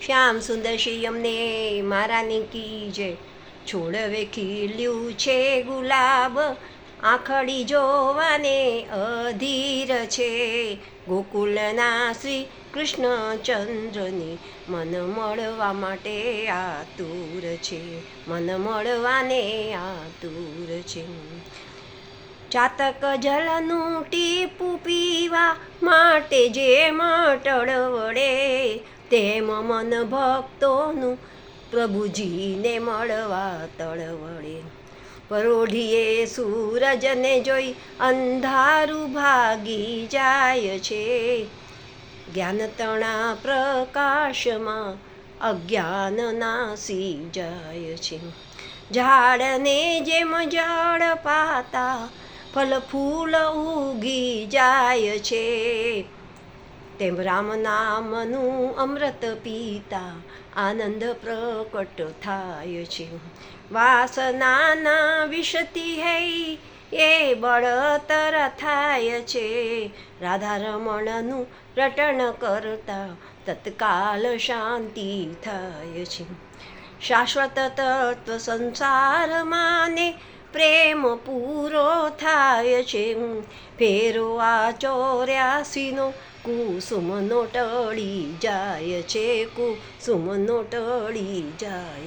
શ્યામ સુંદર શ્રી અમને મારાની કી જય. છોડવે ખીલ્યું છે ગુલાબ, આંખડી જોવાને અધીર છે. ગોકુલના શ્રી કૃષ્ણચંદ્રની મન મળવા માટે આતુર છે, મન મળવાને આતુર છે. ચાતક જલનું ટીપું પીવા માટે જેમ ટળવળે, તેમ મન ભક્તોનું પ્રભુજીને મળવા તળવળે. પરોઢીએ સૂરજને જોઈ અંધારું ભાગી જાય છે, જ્ઞાનતણા પ્રકાશમાં અજ્ઞાન નાસી જાય છે. ઝાડને જેમ જળ પાતા ફલ ફૂલ ઉગી જાય છે, તેમ રામ નામનું અમૃત પીતા આનંદ પ્રકટ થાય છે. વાસનાના વિષથી હૈ એ બળતર થાય છે, રાધા રમણનું રટણ કરતા તત્કાલ શાંતિ થાય છે. શાશ્વત તત્વ સંસારમાંને પ્રેમ પૂરો થાય છે, ફેરો આ 84નો કુસુમનો ટળી જાય છે, કુસુમનો ટળી જાય.